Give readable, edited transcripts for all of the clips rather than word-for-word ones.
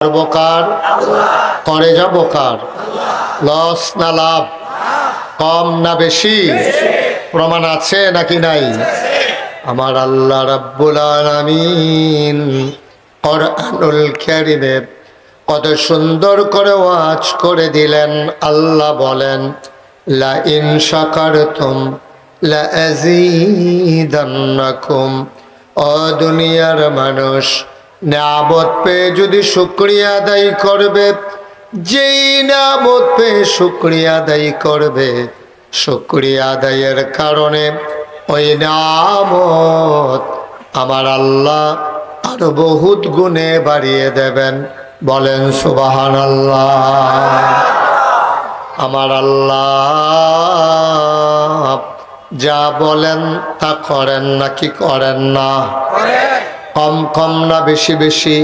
কার করে যাব কার লস না লাভ কম না বেশি প্রমাণ আছে নাকি নাই আমার আল্লাহ রাব্বুল আলামিন কোরআনুল কারীমে কত সুন্দর করে ওয়াজ করে দিলেন আল্লাহ বলেন লা ইন শাকারতুম লা আযীদান্নাকুম ও দুনিয়ার মানুষ নিয়ামত পেয়ে যদি শুকরিয়া আদায় করবে যেই নিয়ামত পেয়ে শুকরিয়া আদায় করবে শুকরিয়া আদায়ের কারণে ওই নিয়ামত আমার আল্লাহ আরো বহুত গুণে বাড়িয়ে দেবেন বলেন সুবহানাল্লাহ আমার আল্লাহ যা বলেন তা করেন নাকি করেন না কম কম না বেশি বেশি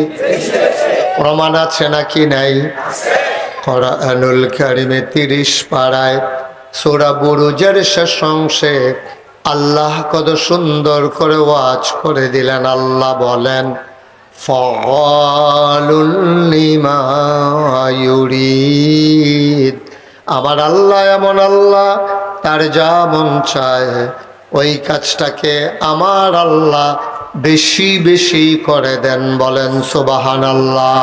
প্রমাণ আছে নাকি নাই কোরআনুল কারীমে 30 পারায় সূরা বুরুজের শেষ অংশে আল্লাহ কত সুন্দর করে ওয়াজ করে দিলেন আল্লাহ বলেন ফাআলুল লিমা ইউরিদ আমার আল্লাহ এমন আল্লাহ তার যা মন চায় ওই কাজটাকে আমার আল্লাহ বেশি বেশি করে দেন বলেন সুবহানাল্লাহ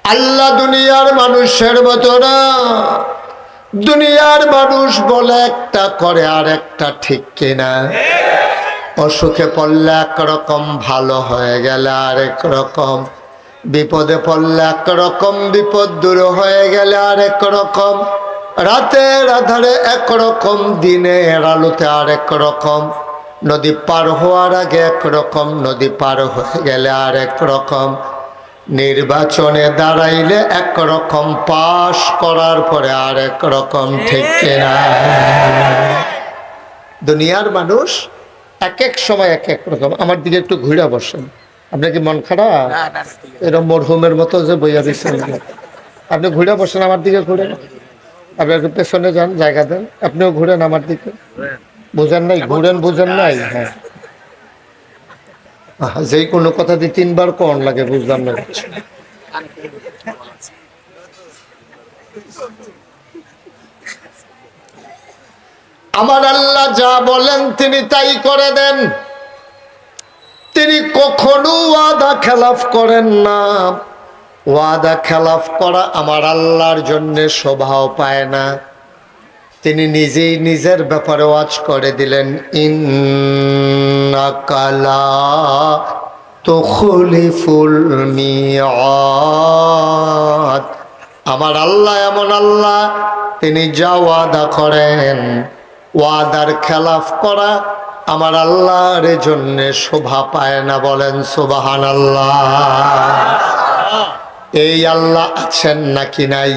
আল্লাহ দুনিয়ার মানুষের মতো না দুনিয়ার মানুষ বলে একটা করে আর একটা ঠিক কিনা অসুখে পড়লে একরকম ভালো হয়ে গেলে আরেক রকম বিপদে পড়লে একরকম বিপদ দূর হয়ে গেলে আরেক রকম রাতের আধারে একরকম দিনের আলোতে আরেক রকম নদী পার হওয়ার আগে একরকম নদী পার হয়ে গেলে আরেক রকম নির্বাচনে দাঁড়াইলে একরকম পাশ করার পরে আরেক রকম ঠিক কিনা দুনিয়ার মানুষ এক এক সময় এক এক রকম আমার দিকে একটু ঘুরে বসেন আপনার কি মন খারাপ এরকম মরহুমের মতো যে বইয়া দিচ্ছেন আপনি ঘুরে বসেন আমার দিকে ঘুরে আপনি একটু পেছনে যান জায়গা দেন আপনিও ঘুরেন আমার দিকে বুঝেন নাই ঘুরেন বুঝেন নাই হ্যাঁ যেই কোনো কথা দিয়ে 3 বার কোন লাগে বুঝলাম না আমার আল্লাহ যা বলেন তিনি তাই করে দেন তিনি কখনো ওয়াদা খেলাফ করেন না ওয়াদা খেলাফ করা আমার আল্লাহর জন্য শোভাও পায় না তিনি নিজেই নিজের ব্যাপারে ওয়াজ করে দিলেন ইন্নাকা লা তুখলিফুল মিআদ আমার আল্লাহ এমন আল্লাহ তিনি যা ওয়াদা করেন ওয়াদার খেলাফ করা আমার আল্লাহর জন্য শোভা পায় না বলেন সুবহানাল্লাহ এই আল্লাহ আছেন নাকি নাই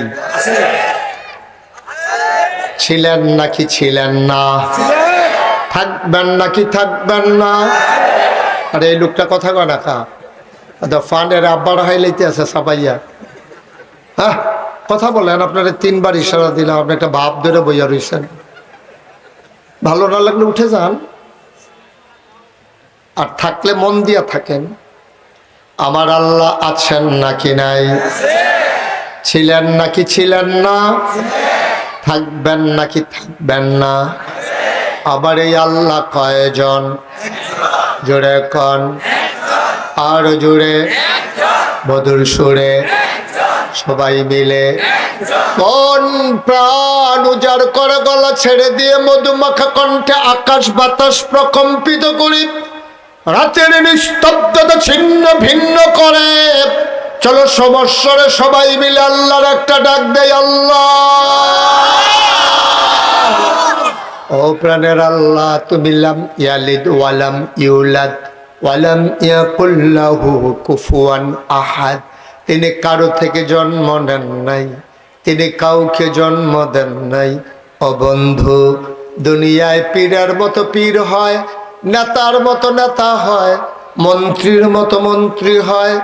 ছিলেন নাকি ছিলেন না থাকবেন নাকি থাকবেন না আর এই লোকটা কথা কয় না কা ফানের আব্বার হাইলাইতে আছে সাপাইয়া হ্যাঁ কথা বলেন আপনারা 3 বার ইশারা দিলাম আপনি একটা ভাব ধরে বইয়া রইছেন ভালো না লাগলে উঠে যান আর থাকলে মন দিয়া থাকেন আমার আল্লাহ আছেন নাকি নাই ছিলেন নাকি ছিলেন না থাকবেন নাকি থাকবেন না আবার এই আল্লাহ কয়জন জোরে কন আর জোরে মধুর সুরে সবাই মিলে কোন প্রাণ উজাড় করে গলা ছেড়ে দিয়ে মধুমাখা কণ্ঠে আকাশ বাতাস প্রকম্পিত করি রাতের নিস্তব্ধতা ছিন্ন ভিন্ন করে চলো সমস্বরে সবাই মিলে আল্লাহর একটা ডাক দেয় আল্লাহ ও প্রাণের আল্লাহ তুমি লাম ইয়ালিদ ওয়ালাম ইউলাদ ওয়ালাম ইয়াকুল লাহু কুফুয়ান আহাদ তিনি কারো থেকে জন্ম নেন নাই তিনি কাউকে জন্ম দেন নাই ও বন্ধু দুনিয়ায় পীরের মতো পীর হয় নেতার মতো নেতা হয় মন্ত্রীর মতো মন্ত্রী হয়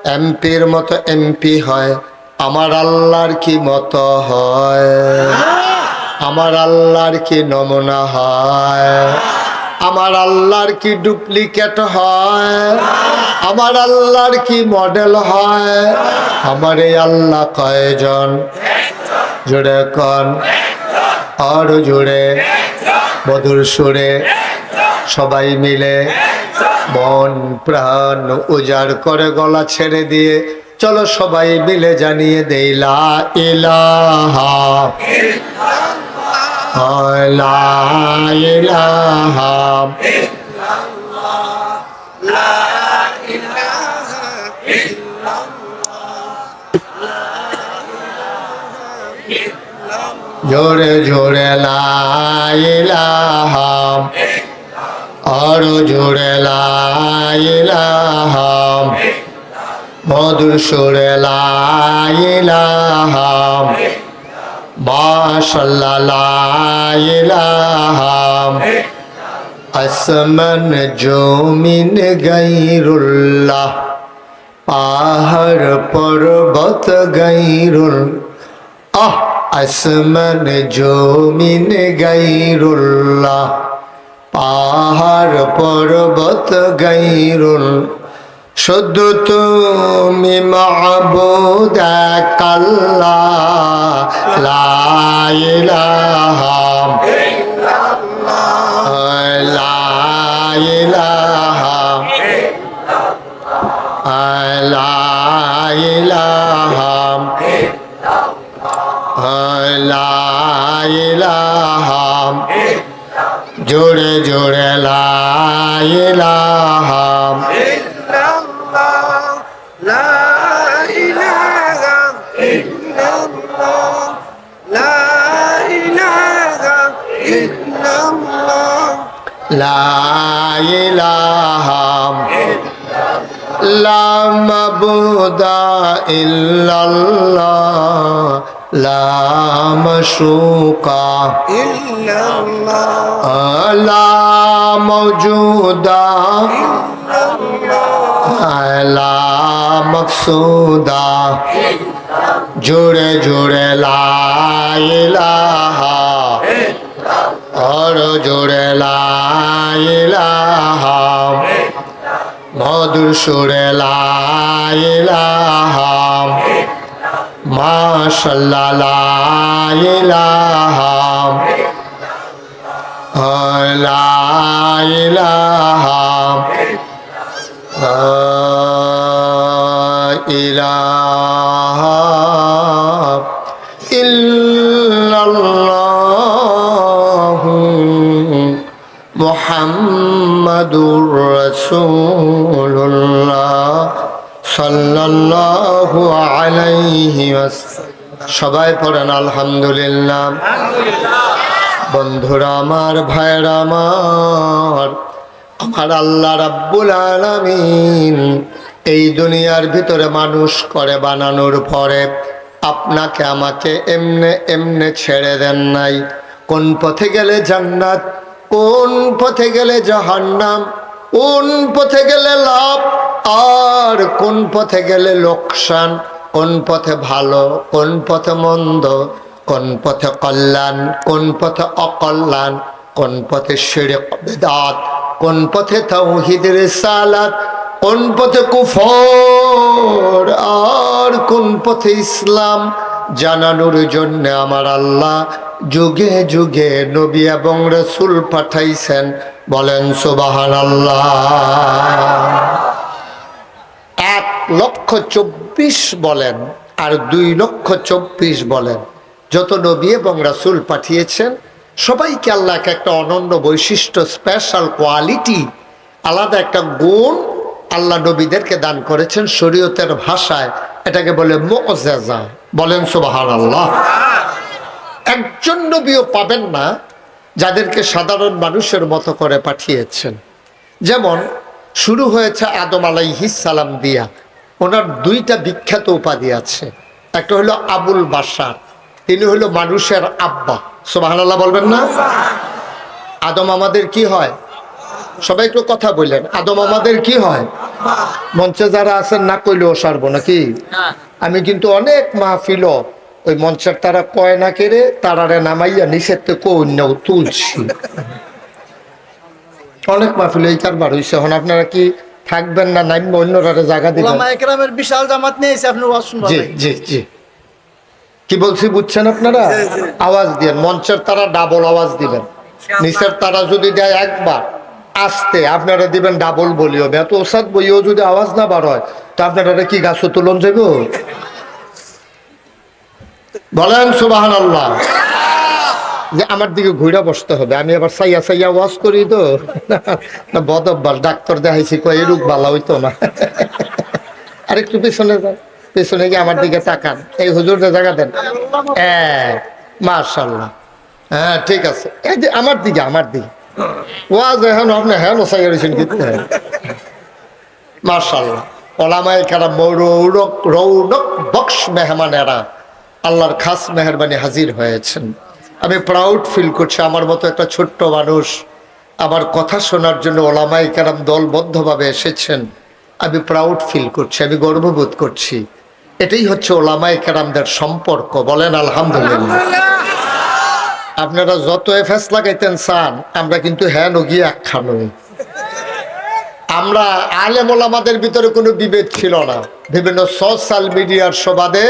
এমপির মতো এমপি হয় আমার আল্লাহর কি মতো হয় আমার আল্লাহর কি নমুনা হয় আমার আল্লাহর কি ডুপ্লিকেট হয়? আমার আল্লাহর কি মডেল হয়? আমার এই আল্লাহ কয়জন? জোরে কন, আরো জোরে, মধুর সুরে সবাই মিলে মন প্রাণ উজাড় করে গলা ছেড়ে দিয়ে চলো সবাই মিলে জানিয়ে দেই লা ইলাহা ইল্লাল্লাহ, লা ইলাহা জোরে জোরে লা ইলাহা, আরো জোরে লা ইলাহা, মধুর সুরে লা ইলাহা, মাশাআল্লাহ লা ইলাহা, আসমান জমিন গায়রুল্লাহ, পাহাড় পর্বত গায়রুল্লাহ, আসমান জমিন গায়রুল্লাহ, পাহাড় পর্বত গায়রুল্লাহ, শুধু তুমি মাবুদ এক আল্লাহ, লা ইলাহা ইল্লাল্লাহ, লা ইলাহা লা ইলাহা লা ইলাহা, জোরে জোরে লা ইলাহা লা ইলাহা লা মাবুদা ইল্লাল্লাহ, লা মাশরুকা ইল্লাল্লাহ, লা মাওজুদা ইল্লাল্লাহ, লা মাকসুদা, জোরে জোরে লা ইলাহা, আর জোরে লা ইলাহা, মধুর সুরে লা ইলাহা, মাশাআল্লাহ লা ইলাহা লা ইলাহা লা ইলাহা ইল্লাল্লাহ মুহাম্মাদুর রাসূলুল্লাহ সাল্লাল্লাহু আলাইহি ওয়াসাল্লাম। সবাই পড়েন আলহামদুলিল্লাহ। বন্ধুরা আমার, ভাইরা আমার, আমার আল্লাহ রাব্বুল আলামিন এই দুনিয়ার ভিতরে মানুষ করে বানানোর পরে আপনাকে আমাকে এমনে এমনে ছেড়ে দেন নাই। কোন পথে গেলে জান্নাত, কোন পথে গেলে জাহান্নাম, কোন পথে গেলে লাভ আর কোন পথে গেলে লোকসান, কোন পথে ভালো, কোন পথে মন্দ, কোন পথে কল্যাণ, কোন পথে অকল্যাণ, কোন পথে শিরক বিদআত, কোন পথে তাওহীদ রিসালাত, কোন পথে কুফর আর কোন পথে ইসলাম জানানোর জন্য আমার আল্লাহ যুগে যুগে নবী এবং রাসূল পাঠাইছেন। বলেন সুবহানাল্লাহ। 1,24,000 বলেন আর 2,24,000 বলেন, যত নবী এবং রাসূল পাঠিয়েছেন সবাইকে আল্লাহ একটা অনন্য বৈশিষ্ট্য, স্পেশাল কোয়ালিটি, আলাদা একটা গুণ আল্লাহ নবীদেরকে দান করেছেন শরীয়তের ভাষায়। এটাকে বলে মুআজিজা। বলেন সুবহানাল্লাহ। একজন নবীও পাবেন না যাদেরকে সাধারণ মানুষের মতো করে পাঠিয়েছেন। যেমন শুরু হয়েছে আদম আলাইহিস সালাম দিয়া, ওনার 2টা বিখ্যাত উপাধি আছে। একটা হলো আবুল বাশার, তিনি হলো মানুষের আব্বা। সুবহানাল্লাহ বলবেন না? আদম আমাদের কি হয়? সবাই একটু কথা বললেন, আদম আমাদের কি হয়? মঞ্চে যারা আছেন না কইলেও সারবো নাকি? আমি কিন্তু অনেক মাহফিল ওই মঞ্চের তারা কয় না কেড়ে তারারে নামাইয়া নিষেধ কন্যাও তুলছি। অনেক মাহফিল এই কারবার হইছে। এখন আপনারা কি থাকবেন না নাইমা অন্যরা জায়গা দিবেন? ওলামায়ে কেরামের বিশাল জামাত নিয়ে এসে আপনি ওয়াজ শুনবেন। জি জি জি, কি বলছি বুঝছেন আপনারা? আওয়াজ দিবেন, মঞ্চের তারা ডাবল আওয়াজ দিবেন, নিচের তারা যদি দেয় একবার আস্তে, আপনারা দিবেন ডাবল বলি হবে। এত ওসাদ বইও যদি আওয়াজ না বার হয় তো আপনারা কি গাছ তুলন যাব? বলেন সুবহানাল্লাহ। যে আমার দিকে ঘুরে বসতে হবে, আমি আবার সাইয়া সাইয়া ওয়াজ করি তো না, বদ অভ্যাস। ডাক্তার দেখাইছি কই এই রোগ ভালো হইতো না। আরেকটু পেছনে যান, পেছনে গিয়ে আমার দিকে তাকান, এই হুজুরদের জায়গা দেন। হ্যাঁ মাশাআল্লাহ, হ্যাঁ ঠিক আছে। এই যে আমার দিকে, আমার দিকে ওয়াজ এখন আপনি হ্যাঁ সাইয়া রয়েছেন কিন্তু। মাশাআল্লাহ, ওলামায়ে কেরাম রৌনক রৌনক বক্স মেহমানেরা আল্লাহর খাস মেহরবানি হাজির হয়েছেন। আমি প্রাউড ফিল করছি, আমার মতো একটা ছোট্ট মানুষ আমার কথা শোনার জন্য ওলামায়ে কেরাম দলবদ্ধভাবে এসেছেন। আমি প্রাউড ফিল করছি, আমি গর্ববোধ করছি। এটাই হচ্ছে ওলামায়ে কেরামদের সম্পর্ক। বলেন আলহামদুলিল্লাহ। আপনারা যত এফএস লাগাইতেন চান, আমরা কিন্তু হ্যাঁ নগিয়ে একখান নই। আমরা আলেম ওলামাদের ভিতরে কোনো বিভেদ ছিল না। বিভিন্ন সোশ্যাল মিডিয়ার সুবাদে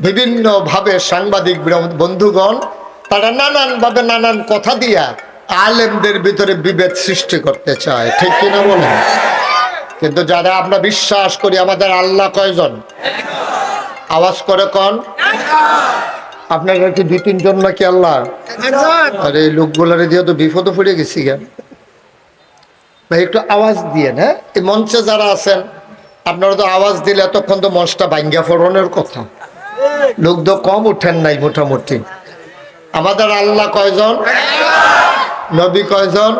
বিভিন্নভাবে সাংবাদিক বন্ধুগণ তারা নানানভাবে নানান কথা দিয়া আলেমদের ভিতরে বিভেদ সৃষ্টি করতে চায়, ঠিক কিনা বলেন? কিন্তু যারা আমরা বিশ্বাস করি আমাদের আল্লাহ কয়জন? আওয়াজ করে কন। আপনারা কি 2-3 জন নাকি আল্লাহ? আরে এই লোকগুলারে দিয়ে তো বিপদে পড়ে গেছি কেন ভাই? একটু আওয়াজ দিয়ে। হ্যাঁ, এই মঞ্চে যারা আছেন আপনারা তো আওয়াজ দিলে এতক্ষণ তো মঞ্চটা ভাঙ্গা ফোড়নের কথা, লোক তো কম উঠেন নাই মোটামুটি। আমাদের আল্লাহ কয়জন? নবী কয়জন?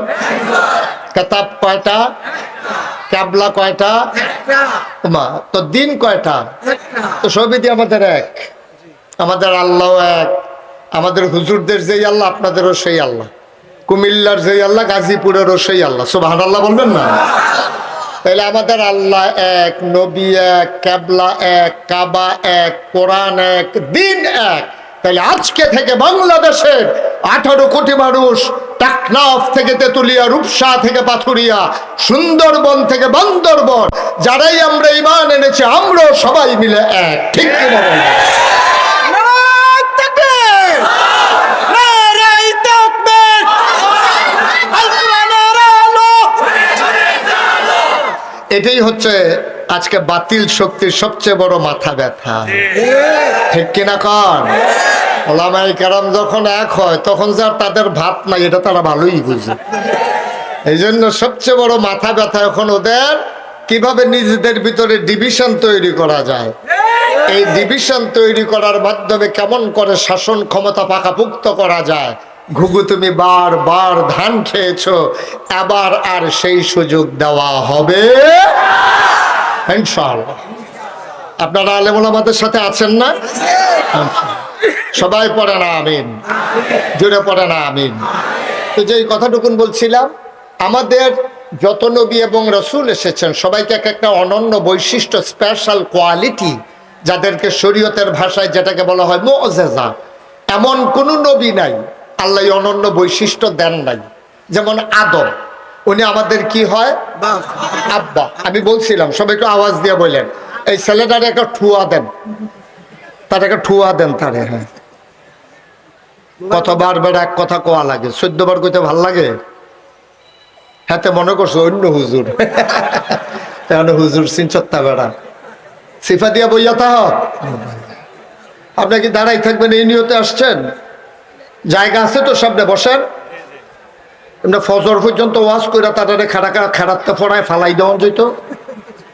কিতাব কয়টা? কিবলা কয়টা? মা তো দিন কয়টা? তো সবই দিয়ে আমাদের এক। আমাদের আল্লাহ এক। আমাদের হুজুরদের যেই আল্লাহ আপনাদেরও সেই আল্লাহ, কুমিল্লার যেই আল্লাহ গাজীপুরেরও সেই আল্লাহ। সুবহানাল্লাহ বলবেন না? তাহলে আমাদের আল্লাহ এক, নবী এক, কিবলা এক, কাবা এক, কোরআন এক, দিন এক। তাহলে আজকে থেকে বাংলাদেশের 18 কোটি মানুষ, টেকনাফ থেকে তেতুলিয়া, রূপসা থেকে পাথুরিয়া, সুন্দরবন থেকে বান্দরবন, যারাই আমরা ঈমান এনেছি আমরাও সবাই মিলে এক, ঠিক কিনা বলেন? এটাই হচ্ছে আজকে বাতিল শক্তির সবচেয়ে বড় মাথা ব্যথা, ঠিক কিনা কন? ওলামায়ে কেরাম যখন এক হয় তখন যার তাদের ভাত নাই এটা তারা ভালোই বুঝে। এই জন্য সবচেয়ে বড় মাথা ব্যথা এখন ওদের, কিভাবে নিজেদের ভিতরে ডিভিশন তৈরি করা যায়। এই ডিভিশন তৈরি করার মাধ্যমে কেমন করে শাসন ক্ষমতা পাকাপুক্ত করা যায়। ঘুঘু তুমি বারবার ধান খেয়েছো, এবার আর সেই সুযোগ দেওয়া হবে ইনশাআল্লাহ। আপনারা আলেম ওলামাদের সাথে আছেন না? সবাই পড়ে না আমিন, জোরে পড়ে না আমিন। তো যেই কথাটুকুন বলছিলাম, আমাদের যত নবী এবং রসুল এসেছেন সবাইকে এক একটা অনন্য বৈশিষ্ট্য, স্পেশাল কোয়ালিটি, যাদেরকে শরীয়তের ভাষায় যেটাকে বলা হয় মুআজিজা, এমন কোনো নবী নাই আল্লাহ অনন্য বৈশিষ্ট্য দেন নাই। যেমন আদম, উনি আমাদের কি হয়? আব্বা। আমি বলছিলাম সবাই একটু আওয়াজ দিয়ে বললেন, এই ছেলেটারে একটা ঠুয়া দেন, তার একটা ঠুয়া দেন তারে। হ্যাঁ, কতবার বেড়া এক কথা কোয়া লাগে, 14 বার কইতে ভাল লাগে। হাতে মনে করছো অন্য হুজুর, হুজুর চিনচত্তা বেড়া সিফা দিয়া বইয়া তাহ। আপনি কি দাঁড়াই থাকবেন এই নিয়তে আসছেন? জায়গা আছে তো সামনে বসেন। এমনি ফজর পর্যন্ত ওয়াজ করে তাদের খাড়াতে পড়ায় ফালাই দেওয়া যেত,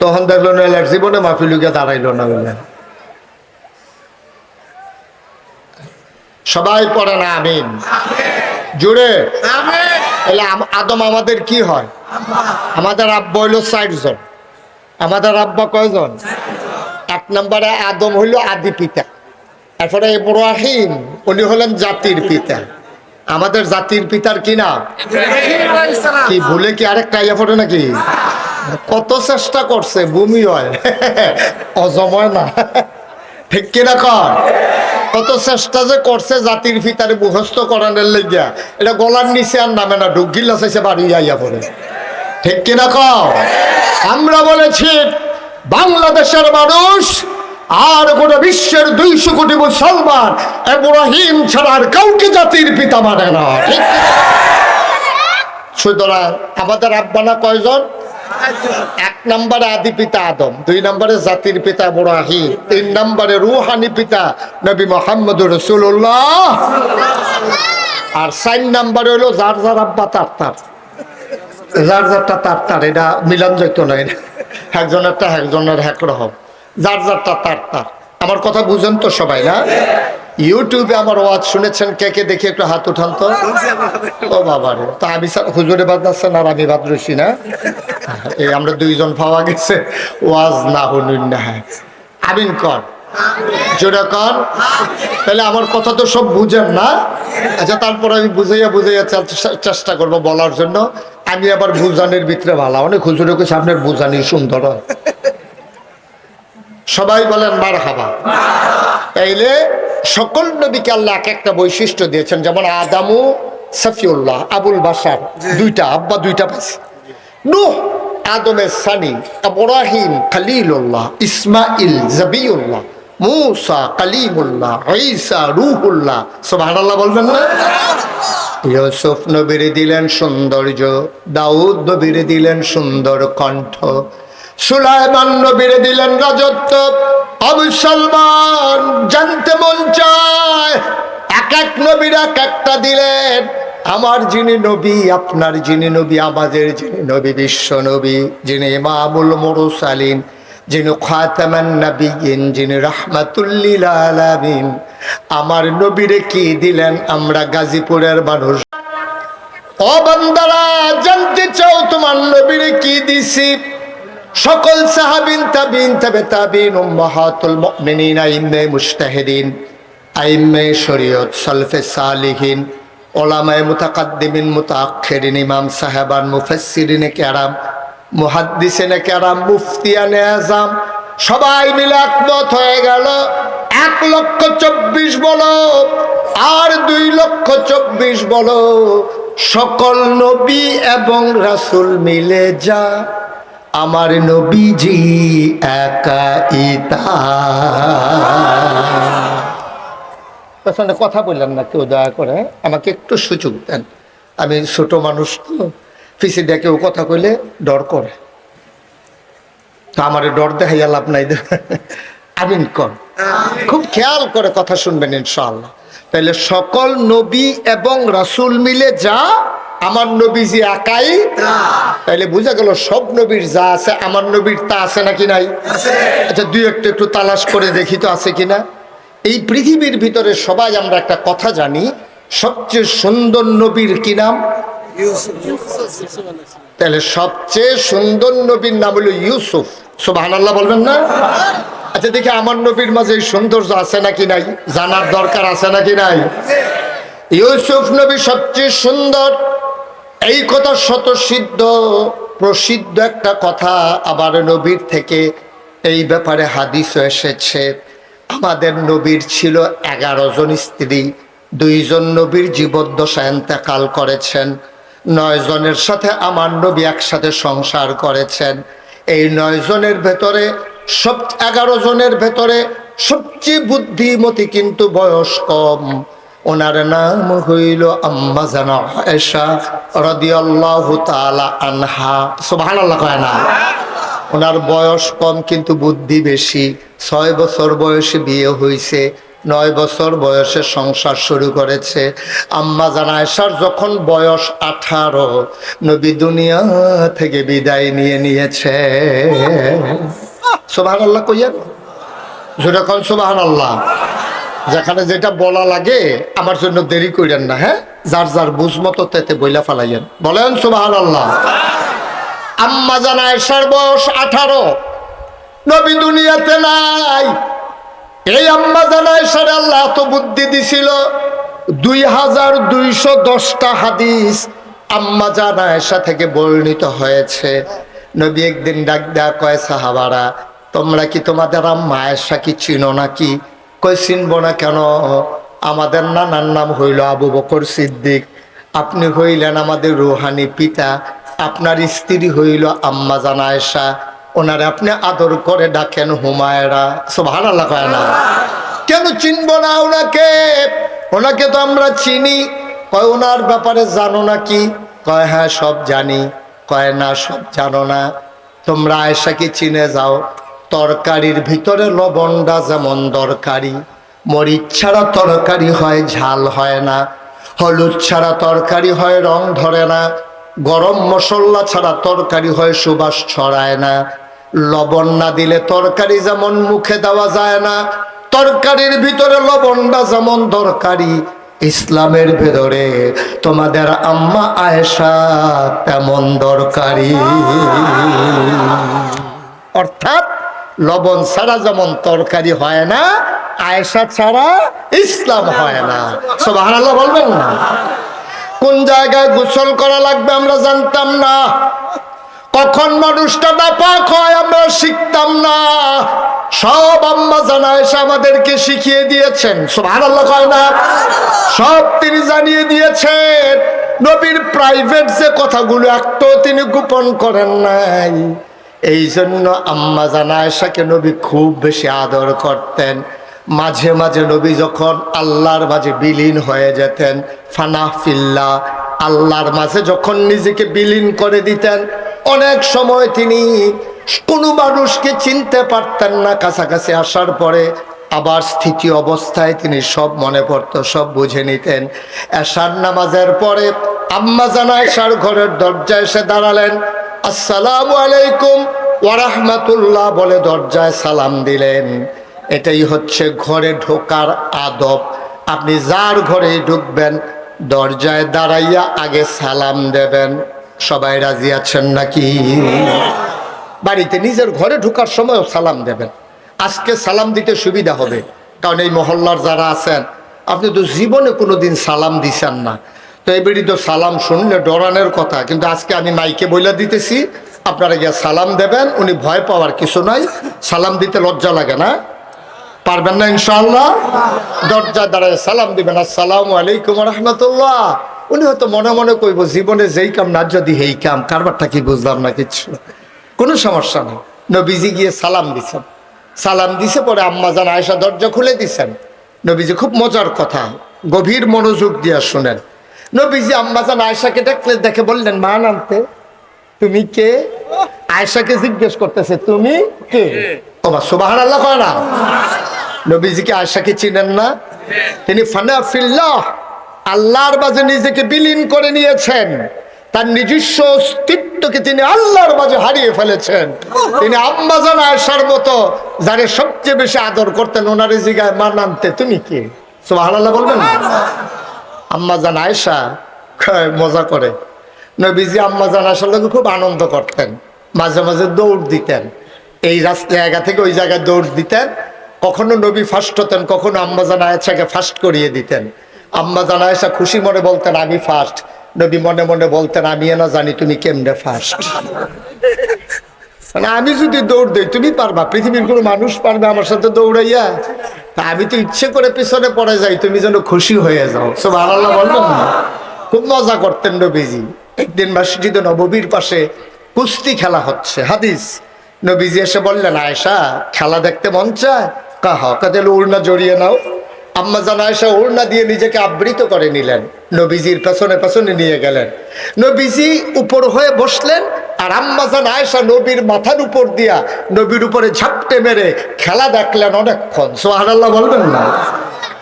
তখন দেখলো না জীবনে মাহফিল গিয়ে দাঁড়াইলো না। বলে সবাই পড়ে না আমিন, জুড়ে। তাহলে আদম আমাদের কি হয়? আমাদের আব্বা হইল 4 জন। আমাদের আব্বা কয়জন? 1 নম্বরে আদম হইল আদি পিতা, তারপরে ইব্রাহিম, উনি হলেন জাতির পিতা। আমাদের জাতির পিতার কি নাম? কি ভুলে কি আরেকটা ইয়া পড়ে নাকি? কত চেষ্টা করছে, ভূমি হয় অজময় না, ঠিক কিনা কর? কত চেষ্টা যে করছে জাতির পিতারে মুখস্থ করানোর লেগিয়া, এটা গলার নিচে আর নামে না, ঢুকিল আছে বাড়ি আইয়া পড়ে। ঠিক কিনা কও? আমরা বলেছি বাংলাদেশের মানুষ আর গোটা বিশ্বের 200 কোটি মুসলমান ইব্রাহিম ছাড়া আর কাউকে জাতির পিতা মানে না। ঠিক সুতরাং আমাদের আব্বানা কয়জন? 1 নম্বরে আদি পিতা আদম, 2 নম্বরে জাতির পিতা ইব্রাহিম, 3 নম্বরে রুহানি পিতা নবী মুহাম্মদুর রাসূলুল্লাহ, আর 4 নম্বরে হলো যার যার আব্বা তার তার, যার যারটা তার তার। এটা মিলান যেত না, এটা একজনেরটা একজনের এক রকম, যার যারটা তার তার। আমার কথা বুঝেন তো সবাই না? ইউটিউবে আমার ওয়াজ শুনেছেন কে কে? দেখি একটু হাত উঠান তো। ও বাবা রে, তা আমি হুজুরে বাদ যাচ্ছেন আর আমি বাদ রইছি না? এই আমরা 2 জন পাওয়া গেছে ওয়াজ না শুনুন না। হ্যাঁ আমিন কর, জোরে কর। তাহলে আমার কথা তো সব বুঝেন না? আচ্ছা তারপর আমি বুঝাইয়া চেষ্টা করব বলার জন্য। আমি আবার বুঝানির ভিতরে ভালো, অনেক হুজুরকে সামনের বুঝানি সুন্দর হয়। সবাই বলেন মারহাবা। তাইলে সকল নবীকে আল্লাহ এক একটা বৈশিষ্ট্য দিয়েছেন, যেমন আদামু সফিউল্লাহ, আবুল বাশার, 2টা আব্বা 2টা পাইছে। নূহ আদমের সানি, ইব্রাহিম খলিলুল্লাহ, ইসমাইল জবিউল্লাহ, মূসা কালিমুল্লাহ, ঈসা রূহুল্লাহ। সুবহানাল্লাহ বলবেন না? ইউসুফ নবীরে দিলেন সৌন্দর্য, দাউদ নবীরে দিলেন সুন্দর কণ্ঠ, সুলাইমান নবীরে দিলেন রাজত্ব। আবু সালমান জানতে মন চায় এক এক নবীর এক একটা দিলেন। আমার যিনি নবী, আপনার যিনি নবী, আমাদের যিনি নবী, বিশ্ব নবী, যিনি ইমামুল মুরসালিন, যিনি খাতামান নবিয়্যিন, যিনি রাহমাতুল লিল আলামিন, আমার নবীরে কি দিলেন? আমরা গাজীপুরের মানুষ। ও বান্দারা, জানতে চাও তোমার নবীরে কি দিছি? সকল সাহাবিন, তাবিন, তাবে তাবিন, উম্মাহাতুল মুমিনিন, আইম্মে মুজতাহিদিন, আইম্মে শরীয়ত, সালফে সালিহিন, উলামায়ে মুতাকাদ্দিমিন, মুতাআখিরিন, ইমাম সাহেবান, মুফাসসিরিনে কেরাম, মুহাদ্দিসিনে কেরাম, মুফতিয়ানে আযম, সবাই মিলে একমত হয়ে গেল 1,24,000 বলো আর 2,24,000 বলো, সকল নবী এবং রাসূল মিলে যা আমার নবীজি একাই তা। কথা বললেন না কেউ, দয়া করে আমাকে একটু সুযোগ দেন। আমি ছোট মানুষ তো, পিছিয়ে দিয়ে কেউ কথা কইলে ডর করে, তো আমার ডর দেখাইয়া লাভ নাই। আমিন কর, খুব খেয়াল করে কথা শুনবেন ইনশাআল্লাহ। তাহলে সকল নবী এবং রাসূল মিলে যা আমার নবীজি একাই। তাইলে বুঝা গেল সব নবীর যা আছে আমার নবীর তা আছে নাকি নাই? আচ্ছা 2-1টা একটু তালাশ করে দেখি তো আছে কিনা। এই পৃথিবীর ভিতরে সবাই আমরা একটা কথা জানি, সবচেয়ে সুন্দর নবীর কি নাম? তাহলে সবচেয়ে সুন্দর নবীর নাম হলো ইউসুফ। সুবহানাল্লাহ বলবেন না? আচ্ছা দেখি আমার নবীর মাঝে এই সৌন্দর্য আছে নাকি নাই, জানার দরকার আছে নাকি নাই? ইউসুফ নবী সবচেয়ে সুন্দর, এই কথা শতসিদ্ধ প্রসিদ্ধ একটা কথা। আবার নবীর থেকে এই ব্যাপারে হাদিসও এসেছে। আমাদের নবীর ছিল 11 জন স্ত্রী, 2 জন নবীর জীবদ্দশায় ইন্তেকাল করেছেন, 9 জনের সাথে আমার নবী একসাথে সংসার করেছেন। এই 9 জনের ভেতরে 11 জনের ভেতরে সবচেয়ে বুদ্ধিমতী কিন্তু বয়স কম, ওনার নাম হইল আম্মা জানা আয়েশা রাদিয়াল্লাহু তাআলা আনহা। সুবহানাল্লাহ কয় না? ওনার বয়স কম কিন্তু বুদ্ধি বেশি। 6 বছর বয়সে বিয়ে হয়েছে, 9 বছর বয়সে সংসার শুরু করেছে। আম্মা জানা আয়েশার যখন বয়স 18, নবী দুনিয়া থেকে বিদায় নিয়েছে। সুবহানাল্লাহ কইয়া জোরে কোন সুবহানাল্লাহ। যেখানে যেটা বলা লাগে আমার জন্য দেরি করেন না, হ্যাঁ, যার যার বুঝ মতো তেতে বইলা ফালাইয়েন, বলেন সুবহানাল্লাহ। আম্মা জানা আয়েশার বয়স 18, নবী দুনিয়াতে নাই। এই আম্মা জানা আয়েশার আল্লাহ তো বুদ্ধি দিছিল, 2210টা হাদিস আম্মা জানা আয়েশা থেকে বর্ণিত হয়েছে। নবী একদিন ডাক দেয়া কয়, সাহাবারা তোমরা কি তোমাদের আম্মা আয়েশা কি চিনো নাকি? কই চিনব না কেন? আমাদের নানার নাম হইল আবু বকর সিদ্দিক, আপনি হইলেন আমাদের রুহানি পিতা, আপনার স্ত্রী হইল আম্মা জান আয়েশা, ওনারে আপনি আদর করে ডাকেন হুমায়রা। সুবহানাল্লাহ কয় না? কেন চিনব না ওনাকে? ওনাকে তো আমরা চিনি। কয় ওনার ব্যাপারে জানো নাকি? কয় হ্যাঁ সব জানি। কয় না সব জানো না, তোমরা আয়েশাকে চিনে যাও। তরকারির ভিতরে লবণটা যেমন দরকারি, মরিচ ছাড়া তরকারি হয় ঝাল হয় না, হলুদ ছাড়া তরকারি হয় রং ধরে না, গরম মশলা ছাড়া তরকারি হয় সুবাস ছড়ায় না, লবণ না দিলে তরকারি যেমন মুখে দেওয়া যায় না, তরকারির ভিতরে লবণটা যেমন দরকারি, ইসলামের ভেতরে তোমাদের আম্মা আয়েশা তেমন দরকারি। অর্থাৎ লবণ ছাড়া যেমন তরকারি হয় না, আয়েশা ছাড়া ইসলাম হয় না। সুবহানাল্লাহ বলবেন না? কোন জায়গায় গোসল করা লাগবে আমরা জানতাম না, কখন মানুষটা নাপাক হয় আমরা শিখতাম না, সব আম্মা জান আয়েশা আমাদেরকে শিখিয়ে দিয়েছেন। সুবহানাল্লাহ কয় না? সব তিনি জানিয়ে দিয়েছেন। নবীর প্রাইভেট যে কথাগুলো একটাও তিনি গোপন করেন নাই। এই জন্য আম্মা জান আয়েশাকে নবী খুব বেশি আদর করতেন। মাঝে মাঝে নবী যখন আল্লাহর মাঝে বিলীন হয়ে যেতেন, ফানা ফিল্লাহ, আল্লাহর মাঝে যখন নিজেকে বিলীন করে দিতেন, অনেক সময় তিনি কোনো মানুষকে চিনতে পারতেন না। কাছাকাছি আসার পরে আবার স্থিতি অবস্থায় তিনি সব মনে পড়তো, সব বুঝে নিতেন। এশার নামাজের পরে আম্মা জান আয়েশার ঘরের দরজায় এসে দাঁড়ালেন, আসসালামু আলাইকুম ওয়া রাহমাতুল্লাহ বলে দরজায় সালাম দিলেন। এটাই হচ্ছে ঘরে ঢোকার আদব। আপনি যার ঘরে ঢুকবেন দরজায় দাঁড়াইয়া আগে সালাম দেবেন। সবাই রাজি আছেন নাকি? বাড়িতে নিজের ঘরে ঢোকার সময়ও সালাম দেবেন। আজকে সালাম দিতে সুবিধা হবে, কারণ এই মহল্লার যারা আছেন আপনি তো জীবনে কোনোদিন সালাম দিছেন না, তো এবারই তো সালাম শুনলে ডরানোর কথা, কিন্তু আজকে আমি মাইকে বইলা দিতেছি, আপনারা গিয়ে সালাম দেবেন। উনি ভয় পাওয়ার কিছু নাই, সালাম দিতে লজ্জা লাগে না? পারবেন না ইনশাআল্লাহ? দরজা দাঁড়ায় সালাম দিবেন, আসসালামু আলাইকুম ওয়া রাহমাতুল্লাহ। উনি হয়তো মনে মনে কইব জীবনে যেই কাম না যদি হেই কাম, কারবারটা কি বুঝলাম না কিচ্ছু, কোনো সমস্যা নেই। নবীজি গিয়ে সালাম দিছেন, সালাম দিছে পরে আম্মা জান আয়েশা দরজা খুলে দিছেন। নবীজি খুব মজার কথা, গভীর মনোযোগ দিয়ে শুনেন। নবীজি আম্মা জান আয়েশাকে দেখে বললেন, মা নামতে তুমি কে? আয়েশাকে জিজ্ঞেস করতেছে তুমি কে? ওমা সুবহানাল্লাহ কয় না? নবীজিকে আয়েশাকে চিনেন না? তিনি ফানা ফিল্লাহ, আল্লাহর মাঝে নিজেকে বিলীন করে নিয়েছেন। তার নিজস্ব অস্তিত্বকে তিনি আল্লাহর মাঝে হারিয়ে ফেলেছেন। তিনি আম্মা জান আয়েশার মতো যারে সবচেয়ে বেশি আদর করতেন, ওনারে জিগায় মা নামতে তুমি কে? সুবহানাল্লাহ বলবেন না? আম্মা জান আয়েশা মজা করে, নবীজি আম্মা জান আয়েশার লোকে খুব আনন্দ করতেন, মাঝে মাঝে দৌড় দিতেন, এই জায়গা থেকে ওই জায়গায় দৌড় দিতেন। কখনো নবী ফার্স্ট হতেন, কখনো আম্মা জান আয়েশাকে ফার্স্ট করিয়ে দিতেন। আম্মা জান আয়েশা খুশি মনে বলতেন আমি ফার্স্ট, নবী মনে মনে বলতেন আমি না জানি তুমি কেমনে ফার্স্ট। মানে আমি যদি দৌড় দেই তুমি পারবা? পৃথিবীর কোনো মানুষ পারবে আমার সাথে দৌড়াইয়া? তা আমি তো ইচ্ছে করে পিছনে পড়ে যাই, তুমি যেন খুশি হয়ে যাও। সুবহানাল্লাহ বলবেন না? খুব মজা করতেন নবীজি। একদিন মসজিদে নববীর পাশে কুস্তি খেলা হচ্ছে, হাদিস। নবীজি এসে বললেন, আয়েশা খেলা দেখতে মন চায়? কাদের ওড়না জড়িয়ে নাও। আম্মা জান আয়েশা ওড়না দিয়ে নিজেকে আবৃত করে নিলেন, নবীজির পেছনে পেছনে নিয়ে গেলেন। নবীজি উপর হয়ে বসলেন, আর আম্মা জান আয়েশা নবীর মাথার উপর দিয়া নবীর উপরে ঝাপটে মেরে খেলা দেখলেন অনেকক্ষণ। সুবহানাল্লাহ বলবেন না?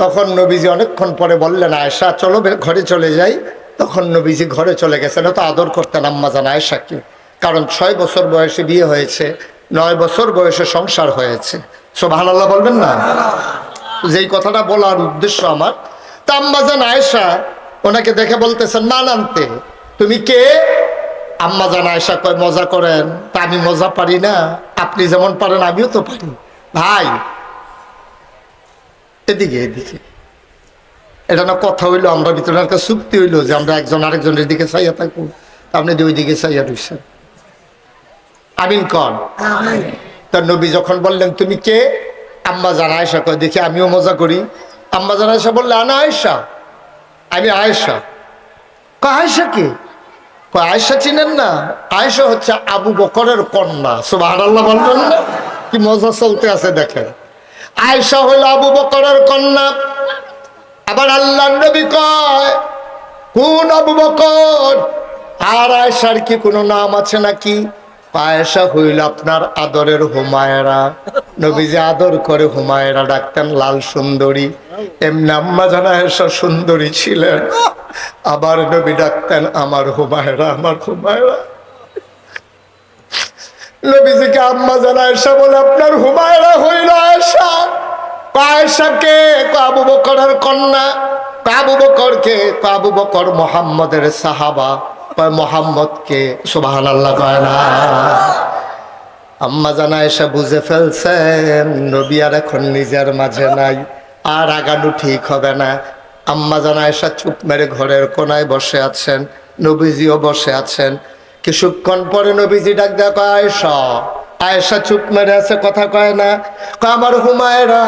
তখন নবীজি অনেকক্ষণ পরে বললেন, আয়েশা চলো ঘরে চলে যাই। তখন নবীজি ঘরে চলে গেছেন। তো আদর করতেন আম্মা জান আয়েশাকে, কারণ 6 বছর বয়সে বিয়ে হয়েছে, 9 বছর বয়সে সংসার হয়েছে। সুবহানাল্লাহ বলবেন না? যেই কথাটা বলার উদ্দেশ্য আমার, তা আম্মা জান আয়েশা ওনাকে দেখে বলতেছেন মা নামতে তুমি কে? আম্মা জান আয়েশা কয় মজা করেন? তা আমি মজা পারি না? আপনি যেমন পারেন আমিও তো পারি। ভাই এদিকে এদিকে, এটা না কথা হইলো, আমরা ভিতরে একটা চুক্তি হইলো যে আমরা একজন আরেকজনের দিকে চাইয়া থাকবো, আপনি দুই দিকে চাইয়া রইছেন। আমিন কন। তার নবী যখন বললেন তুমি কে, আম্মা জান আয়েশা কয় দেখি আমিও মজা করি। আম্মা জান আয়েশা বললে আনা আয়েশা, আমি আয়েশা। কয় আয়েশা কে? কয় আয়েশা চিনেন না? আয়েশা হচ্ছে আবু বকরের কন্যা। সুবহানাল্লাহ বলবেন না? কি মজা চলতে আছে দেখেন। আয়েশা হইল আবু বকরের কন্যা। আবার আল্লাহর নবী কয় কোন আবু বকর? আর আয়েশার কি কোনো নাম আছে নাকি? আয়েশা হইল আপনার আদরের হুমায়রা। নবীজি আদর করে হুমায়রা ডাকতেন, লাল সুন্দরী। এমনি আম্মা জান আয়েশা সুন্দরী ছিলেন। আবার নবী ডাকতেন আমার হুমায়রা, আমার হুমায়রা। নবীজিকে আম্মা জান আয়েশা বলে আপনার হুমায়রা হইল আয়েশা। আয়েশাকে? আবু বকরের কন্যা। আবু বকরকে? আবু বকর মুহাম্মদের সাহাবা। মোহাম্মদকে। সুবহানাল্লাহ কয় না? আম্মা জান আয়েশা বুঝে ফেলছেন নবী আর এখন নিজের মাঝে নাই, আর আগানো ঠিক হবে না। আম্মা জান আয়েশা চুপ মেরে ঘরের কোনায় বসে আছেন, নবীজিও বসে আছেন। কিছুক্ষণ পরে নবীজি ডাক দেয়, কয় আয়েশা। আয়েশা চুপ মেরে আছে, কথা কয় না। কয় আমার হুমায়রা।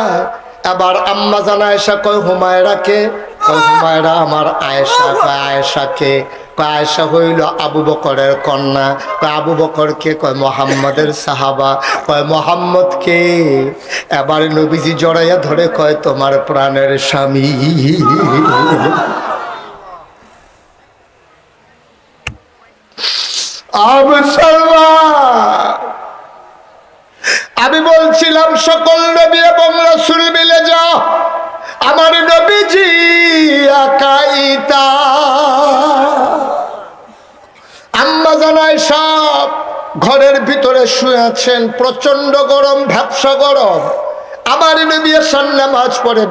আবার আম্মা জান আয়েশা কয় হুমায়রাকে? কয় হুমায়রা আমার আয়েশা। কয় আয়েশাকে? কয় আয়েশা হইল আবু বকরের কন্যা। কয় আবু বকরকে? কয় মুহাম্মদের সাহাবা। কয় মুহাম্মদকে? এবার নবীজি জড়াইয়া ধরে কয় তোমার প্রাণের স্বামী। আমি বলছিলাম সকল নবী এবং রাসূল মিলে যাও, আমার নবীজি একাইতা। আম্মা জান আয়েশা ঘরের ভিতরে শুয়ে আছেন, প্রচন্ড গরম, ভ্যাপসা গরম। আমার নবী এশার নামাজ পড়ে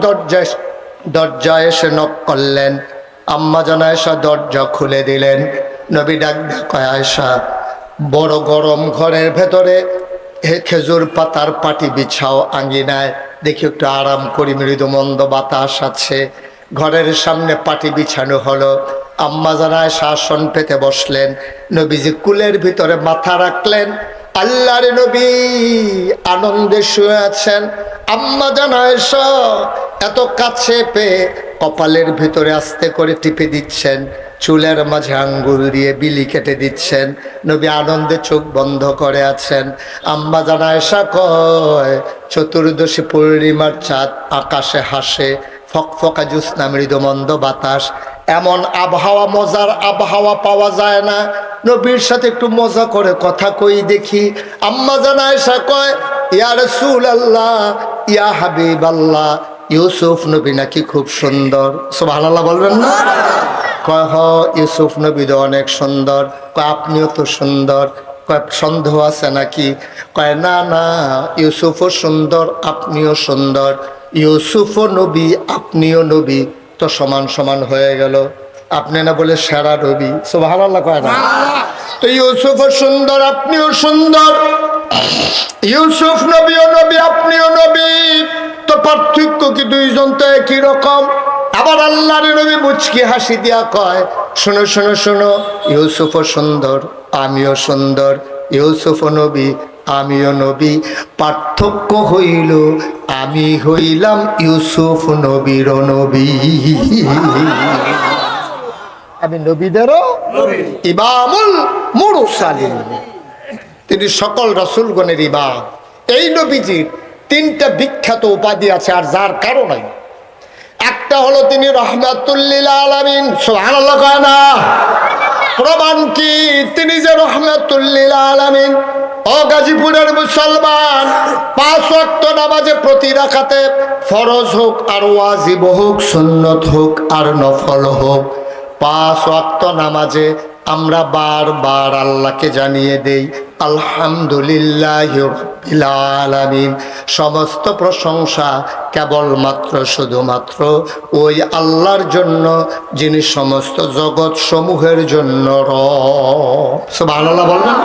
দরজায় এসে নক করলেন। আম্মা জান আয়েশা দরজা খুলে দিলেন। নবী ডাক দেয়, কয় আয়েশা বড় গরম, ঘরের ভেতরে খেজুর পাতার পাটি বিছাও আঙ্গিনায়, দেখি একটু আরাম করি, মৃদু মন্দ বাতাস আছে। ঘরের সামনে পাটি বিছানো হলো। আম্মা জান আয়েশা আসন পেতে বসলেন। নবীজি কুলের ভিতরে মাথা রাখলেন। আল্লাহর নবী আনন্দে শুয়ে আছেন। আম্মা জান আয়েশা এত কাছে পেয়ে কপালের ভিতরে আস্তে করে টিপে দিচ্ছেন, চুলের মাঝে আঙ্গুল দিয়ে বিলি কেটে দিচ্ছেন। নবী আনন্দে চোখ বন্ধ করে আছেন। আম্মা জান আয়েশা কয় চতুর্দশী পূর্ণিমার চাঁদ আকাশে হাসে, ফকফকা জ্যোৎস্না, মৃদুমন্দ বাতাস। এমন আবহাওয়া, মজার আবহাওয়া পাওয়া যায় না। নবীর সাথে একটু মজা করে কথা কই দেখি। আম্মা জান আয়েশা কয় ইয়া রাসূলুল্লাহ, ইয়া হাবিবাল্লাহ, ইউসুফ নবী নাকি খুব সুন্দর। সুবহানাল্লাহ বলবেন না? কয় হ, ইউসুফ নবী তো অনেক সুন্দর। কয় আপনিও তো সুন্দর। কয় সন্দেহ আছে নাকি? কয় না না, ইউসুফও সুন্দর, আপনিও সুন্দর। ইউসুফও নবী, আপনিও নবী, তো সমান সমান হয়ে গেল। আপনি না বলে সেরা নবী। সুবহানাল্লাহ কয় না? তো ইউসুফও সুন্দর, আপনিও সুন্দর। ইউসুফ নবীও নবী, আপনিও নবী, তো পার্থক্য কি? দুইজন তো একই রকম। আবার আল্লাহর নবী মুচকি হাসি দিয়া কয় শোনো শোনো শোনো, ইউসুফও সুন্দর, আমিও সুন্দর। ইউসুফও নবী, আমিও নবী, পার্থক্য হইল আমি হইলাম ইউসুফ নবীর নবী। আমি নবীদেরও ইমামুল মুরসালিন, তিনি সকল রাসূলগণের ইমাম। এই নবীজির তিনটা বিখ্যাত উপাধি আছে, আর যার কারো নাই। একটা হলো তিনি রহমাতুল লিল আলামিন। সুবহানাল্লাহ কয় না? প্রমাণ কি? তিনি যে রহমাতুল লিল আলামিন। ও গাজীপুরের মুসলমান, 5 ওয়াক্ত নামাজে প্রতি রাকাতে, ফরজ হোক আর ওয়াজিব হোক, সুন্নত হোক আর নফল হোক, 5 ওয়াক্ত নামাজে আমরা বারবার আল্লাহকে জানিয়ে দেই আলহামদুলিল্লাহি রাব্বিল আলামিন। সমস্ত প্রশংসা কেবলমাত্র শুধুমাত্র ওই আল্লাহর জন্য, যিনি সমস্ত জগৎ সমূহের জন্য রব। সুবহানাল্লাহ বলবেন?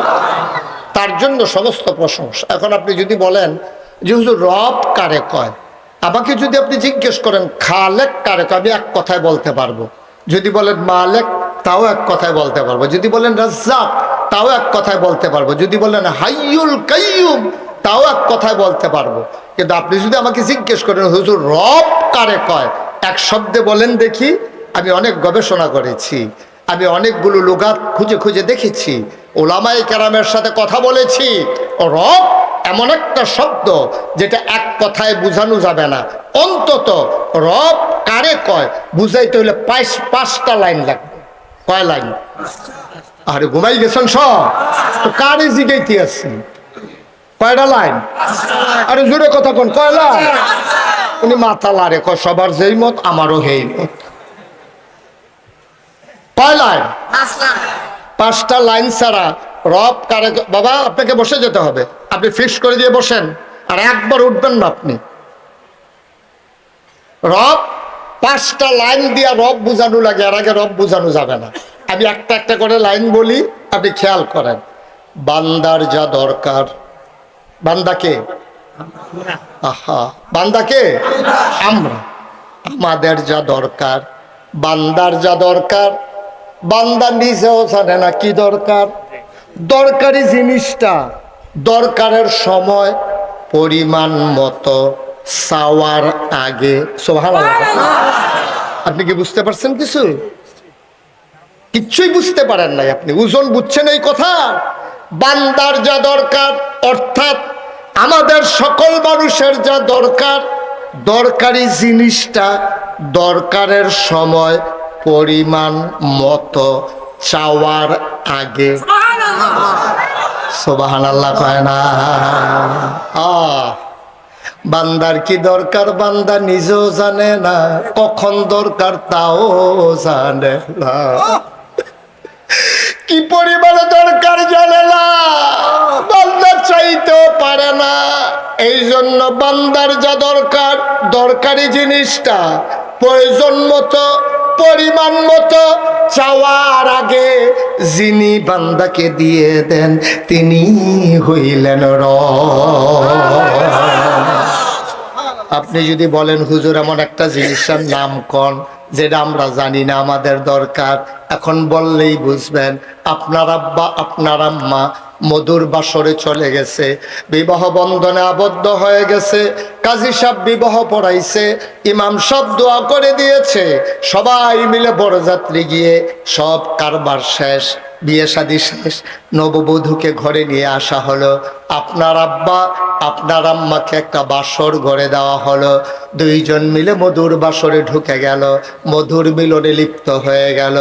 তার জন্য সমস্ত প্রশংসা। এখন আপনি যদি বলেন যে হুজুর রব কারে কয়, আমাকে যদি আপনি জিজ্ঞেস করেন খালেক কারে কয়, আমি এক কথায় বলতে পারবো। যদি বলেন মালেক, তাও এক কথায় বলতে পারবো। যদি বলেন রাজ্জাক, তাও এক কথায় বলতে পারবো। যদি বলেন হাইয়ুল কাইয়ুম, তাও এক কথায় বলতে পারবো। কিন্তু আপনি যদি আমাকে জিজ্ঞেস করেন হুজুর রব কারে কয়, এক শব্দে বলেন দেখি। আমি অনেক গবেষণা করেছি, আমি অনেকগুলো লুগাত খুঁজে খুঁজে দেখেছি, ওলামায়ে কেরামের সাথে কথা বলেছি। রব এমন একটা শব্দ যেটা এক কথায় বোঝানো যাবে না। অন্তত রব কারে কয় বুঝাইতে হলে 5টা লাইন লাগবে। কয় লাইন? আরে ঘুমাই গেছেন সব তো, কারে জিগাইতে আছেন? কয়টা লাইন? আরে জোরে কথা কোন, কয় লাইন? উনি মাথা লারে কয় সবার যেই মত আমারও হেই মত। কয় লাইন? 5টা লাইন ছাড়া রব কারে। বাবা আপনাকে বসে যেতে হবে, আপনি ফিক্স করে দিয়ে বসেন, আর একবার উঠবেন না আপনি। রব 5টা লাইন দিয়া রব বুঝানো লাগে, আর আগে রব বুঝানো যাবে না। আমি একটা একটা করে লাইন বলি, আপনি খেয়াল করেন। বান্দার যা দরকার, বান্দাকে, আহা বান্দাকে আমরা, আমাদের যা দরকার, বান্দার যা দরকার বান্দা নিজেও জানে না কি দরকার। দরকারি জিনিসটা দরকারের সময় পরিমাণ মতো চাওয়ার আগে। সুবহানাল্লাহ। আপনি কি বুঝতে পারছেন? কিচ্ছুই বুঝতে পারেন নাই আপনি। ওজন বুঝছেন এই কথা? বান্দার যা দরকার অর্থাৎ আমাদের সকল মানুষের যা দরকার, দরকারি জিনিসটা দরকারের সময় পরিমাণ মতো চাওয়ার আগে। সুবহানাল্লাহ কয় না? বান্দার কি দরকার বান্দা নিজেও জানে না, কখন দরকার তাও জানে না, কি পরিমাণে দরকার জানে না, বান্দা চাইতেও পারে না। এই জন্য বান্দার যা দরকার, দরকারি জিনিসটা প্রয়োজন মতো পরিমাণ মতো চাওয়ার আগে যিনি বান্দাকে দিয়ে দেন তিনি হইলেন রব। আপনি যদি বলেন হুজুর এমন একটা জিনিসের নাম কোন যেটা আমরা জানি না আমাদের দরকার, এখন বললেই বুঝবেন। আপনার আব্বা আপনার আম্মা মধুর বাসরে চলে গেছে, বিবাহ বন্ধনে আবদ্ধ হয়ে গেছে, কাজী সাহেব বিবাহ পড়াইছে, ইমাম সাহেব দোয়া করে দিয়েছে, সবাই মিলে বরযাত্রী গিয়ে সব কারবার শেষ, বিয়ে শাদী শেষ, নববধূকে ঘরে নিয়ে আসা হলো। আপনার আব্বা আপনার আম্মাকে একটা বাসর ঘরে দেওয়া হলো, দুইজন মিলে মধুর বাসরে ঢুকে গেল, মধুর মিলনে লিপ্ত হয়ে গেল।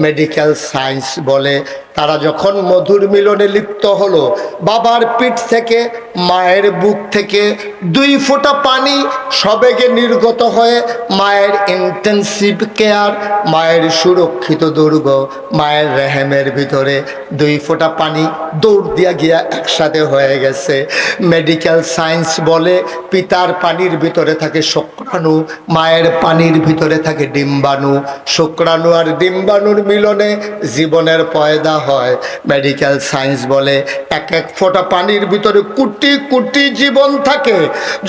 মেডিকেল সায়েন্স বলে তারা যখন মধুর মিলনে লিপ্ত হলো, বাবার পিঠ থেকে মায়ের বুক থেকে 2 ফোঁটা পানি সবেগে নির্গত হয়ে মায়ের ইন্টেন্সিভ কেয়ার, মায়ের সুরক্ষিত দুর্গ, মায়ের রেহেমের ভিতরে 2 ফোঁটা পানি দৌড় দিয়া গিয়া একসাথে হয়ে গেছে। মেডিকেল সায়েন্স বলে পিতার পানির ভিতরে থাকে শুক্রাণু, মায়ের পানির ভিতরে থাকে ডিম্বাণু, শুক্রাণু আর ডিম্বাণুর মিলনে জীবনের পয়দা হয়। মেডিকেল সায়েন্স বলে এক এক ফোঁটা পানির ভিতরে কোটি কোটি জীবন থাকে।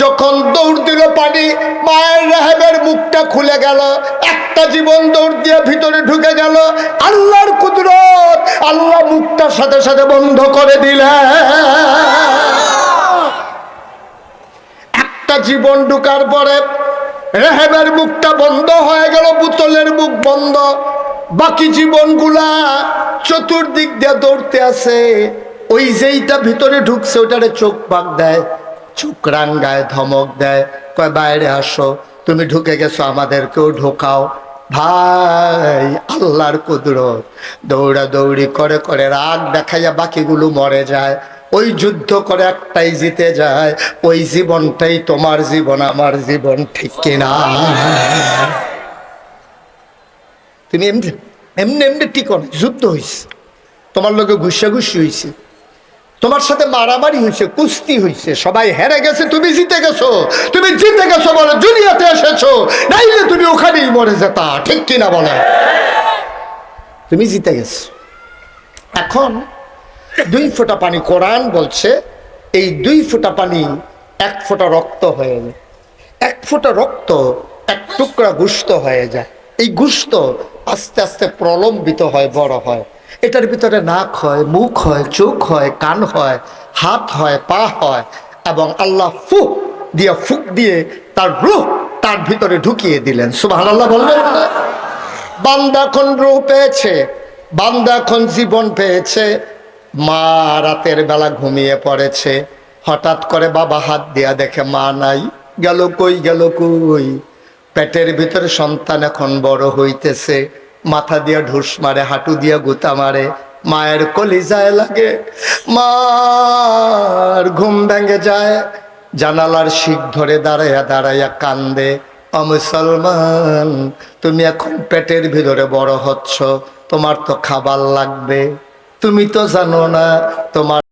যখন দৌড় দিল পানি, মায়ের রেহেমের মুখটা খুলে গেল, একটা জীবন দৌড় দিয়ে ভিতরে ঢুকে গেল। আল্লাহর কুদরত, আল্লাহ মুখটার সাথে সাথে বন্ধ করে দিলেন। একটা জীবন ঢুকার পরে রেহেমের মুখটা বন্ধ হয়ে গেল, বোতলের মুখ বন্ধ, বাকি জীবনগুলা চতুর্দিক দিয়ে দৌড়তে আছে। ওই যেইটা ভিতরে ঢুকছে ওইটারে চোখ পাক দেয়, চোখ রাঙ্গায়, ধমক দেয়, কয় বাইরে আসো, তুমি ঢুকে গেছো আমাদেরকেও ঢোকাও। ভাই আল্লাহর কুদরত, দৌড়া দৌড়ি করে করে রাগ দেখাইয়া বাকিগুলো মরে যায়। ওই যুদ্ধ করে একটাই জিতে যায়, ওই জীবনটাই তোমার জীবন আমার জীবন, ঠিক কিনা? তুমি এমনি এমনি এমনি ঠিক না, যুদ্ধ হয়েছে, তোমার লোকে ঘুষাঘুষি হয়েছে, তোমার সাথে মারামারি হয়েছে, কুস্তি হয়েছে, সবাই হেরে গেছে, তুমি জিতে গেছো। তুমি জিতে গেছো বলে দুনিয়াতে এসেছো, নাইলে তুমি ওখানেই মরে যেতা, ঠিক কিনা বলে? তুমি জিতে গেছো। এখন 2 ফোঁটা পানি, কোরআন বলছে এই 2 ফোঁটা পানি 1 ফোঁটা রক্ত হয়ে যায়, 1 ফোঁটা রক্ত 1 টুকরা গোশত হয়ে যায়। এই গোশত আস্তে আস্তে প্রলম্বিত হয়, বড় হয়। এটার ভিতরে নাক হয়, মুখ হয়, চোখ হয়, কান হয়, হাত হয়, পা হয়। এবং আল্লাহ ফুক দিয়ে তার রূহ তার ভিতরে ঢুকিয়ে দিলেন। সুবহানাল্লাহ বলবেন না? বান্দা এখন রূহ পেয়েছে, বান্দা এখন জীবন পেয়েছে। মা রাতের বেলা ঘুমিয়ে পড়েছে, হঠাৎ করে বাবা হাত দিয়া দেখে মা নাই। গেল কই? পেটের ভিতরে সন্তান এখন বড় হইতেছে, মাথা দিয়া ঢুস মারে, হাঁটু দিয়া গুতা মারে, মায়ের কলিজায় লাগে, মার ঘুম ভেঙে যায়। জানালার শিক ধরে দাঁড়াইয়া কান্দে, ও মুসলমান, তুমি এখন পেটের ভিতরে বড় হচ্ছ, তোমার তো খাবার লাগবে, তুমি তো জানো না তোমার